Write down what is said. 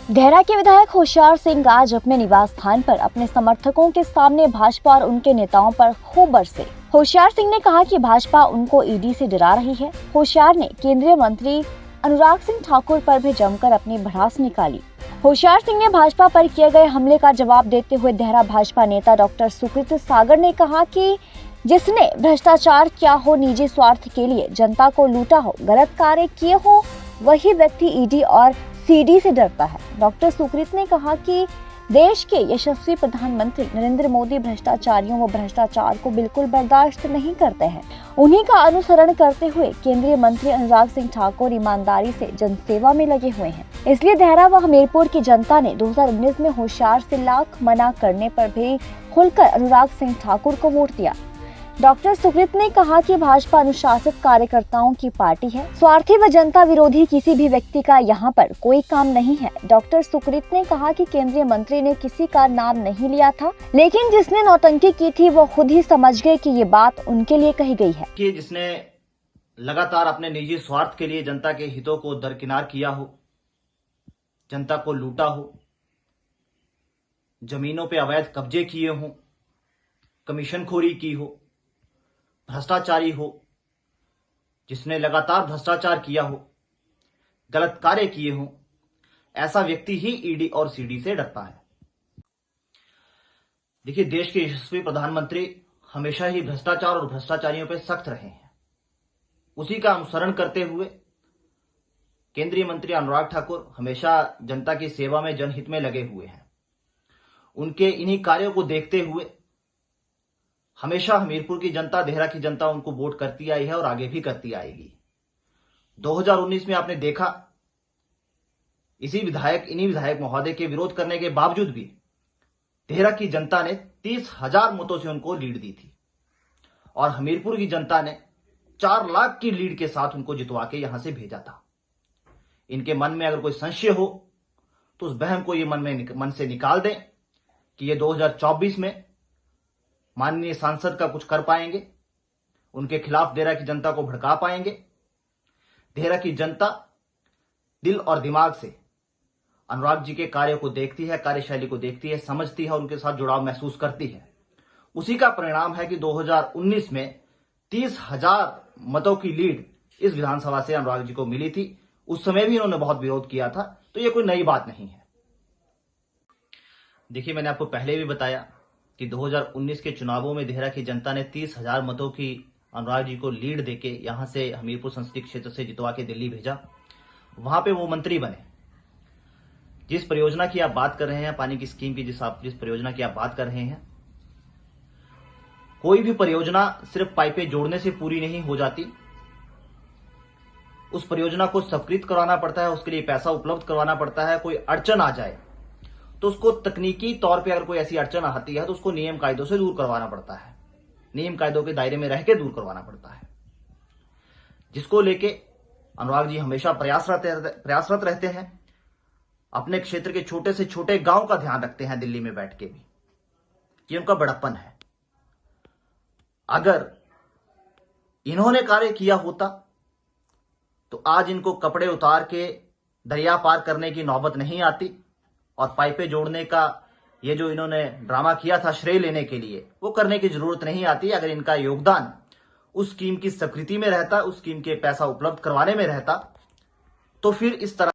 देहरा के विधायक होशियार सिंह आज अपने निवास स्थान पर अपने समर्थकों के सामने भाजपा और उनके नेताओं पर खूब बरसे। होशियार सिंह ने कहा कि भाजपा उनको ईडी से डरा रही है। होशियार ने केंद्रीय मंत्री अनुराग सिंह ठाकुर पर भी जमकर अपनी भड़ास निकाली। होशियार सिंह ने भाजपा पर किए गए हमले का जवाब देते हुए देहरा भाजपा नेता डॉक्टर सुकृत सागर ने कहा कि जिसने भ्रष्टाचार किया हो, निजी स्वार्थ के लिए जनता को लूटा हो, गलत कार्य किए हो, वही व्यक्ति ईडी और सीडी से डरता है। डॉक्टर सुकृत ने कहा कि देश के यशस्वी प्रधानमंत्री नरेंद्र मोदी भ्रष्टाचारियों व भ्रष्टाचार को बिल्कुल बर्दाश्त नहीं करते हैं। उन्हीं का अनुसरण करते हुए केंद्रीय मंत्री अनुराग सिंह ठाकुर ईमानदारी से जनसेवा में लगे हुए हैं। इसलिए देहरा व हमीरपुर की जनता ने 2019 में होशियार से लाख मना करने पर भी खुलकर अनुराग सिंह ठाकुर को वोट दिया। डॉक्टर सुकृत ने कहा कि भाजपा अनुशासित कार्यकर्ताओं की पार्टी है। स्वार्थी व जनता विरोधी किसी भी व्यक्ति का यहाँ पर कोई काम नहीं है। डॉक्टर सुकृत ने कहा कि केंद्रीय मंत्री ने किसी का नाम नहीं लिया था, लेकिन जिसने नौटंकी की थी वो खुद ही समझ गए कि ये बात उनके लिए कही गई है। कि जिसने लगातार अपने निजी स्वार्थ के लिए जनता के हितों को दरकिनार किया हो, जनता को लूटा हो, जमीनों पे अवैध कब्जे किए हों, कमीशनखोरी की हो, भ्रष्टाचारी हो, जिसने लगातार भ्रष्टाचार किया हो, गलत कार्य किए हों, ऐसा व्यक्ति ही ईडी और सीडी से डरता है। देखिए, देश के यशस्वी प्रधानमंत्री हमेशा ही भ्रष्टाचार और भ्रष्टाचारियों पर सख्त रहे हैं। उसी का अनुसरण करते हुए केंद्रीय मंत्री अनुराग ठाकुर हमेशा जनता की सेवा में, जनहित में लगे हुए हैं। उनके इन्हीं कार्यों को देखते हुए हमेशा हमीरपुर की जनता, देहरा की जनता उनको वोट करती आई है और आगे भी करती आएगी। 2019 में आपने देखा, इन्हीं विधायक महोदय के विरोध करने के बावजूद भी देहरा की जनता ने 30,000 मतों से उनको लीड दी थी और हमीरपुर की जनता ने 4 लाख की लीड के साथ उनको जितवा के यहां से भेजा था। इनके मन में अगर कोई संशय हो तो उस बहम को ये मन से निकाल दें कि ये 2024 में माननीय सांसद का कुछ कर पाएंगे, उनके खिलाफ देहरा की जनता को भड़का पाएंगे। देहरा की जनता दिल और दिमाग से अनुराग जी के कार्य को देखती है, कार्यशैली को देखती है, समझती है और उनके साथ जुड़ाव महसूस करती है। उसी का परिणाम है कि 2019 में 30,000 मतों की लीड इस विधानसभा से अनुराग जी को मिली थी। उस समय भी इन्होंने बहुत विरोध किया था, तो ये कोई नई बात नहीं है। देखिए, मैंने आपको पहले भी बताया कि 2019 के चुनावों में देहरा की जनता ने 30,000 मतों की अनुराग जी को लीड देके यहां से हमीरपुर संसदीय क्षेत्र से जितवा के दिल्ली भेजा। वहां पे वो मंत्री बने। जिस परियोजना की आप बात कर रहे हैं, पानी की स्कीम की जिस परियोजना की आप बात कर रहे हैं, कोई भी परियोजना सिर्फ पाइपें जोड़ने से पूरी नहीं हो जाती। उस परियोजना को स्वीकृत करवाना पड़ता है, उसके लिए पैसा उपलब्ध करवाना पड़ता है। कोई अड़चन आ जाए तो उसको तकनीकी तौर पे अगर कोई ऐसी अड़चन आती है तो उसको नियम कायदों से दूर करवाना पड़ता है, नियम कायदों के दायरे में रह के दूर करवाना पड़ता है, जिसको लेके अनुराग जी हमेशा प्रयासरत रहते हैं। अपने क्षेत्र के छोटे से छोटे गांव का ध्यान रखते हैं दिल्ली में बैठ के भी। ये उनका बड़प्पन है। अगर इन्होंने कार्य किया होता तो आज इनको कपड़े उतार के दरिया पार करने की नौबत नहीं आती और पाइपें जोड़ने का ये जो इन्होंने ड्रामा किया था श्रेय लेने के लिए, वो करने की जरूरत नहीं आती। अगर इनका योगदान उस स्कीम की स्वीकृति में रहता, उस स्कीम के पैसा उपलब्ध करवाने में रहता, तो फिर इस तरह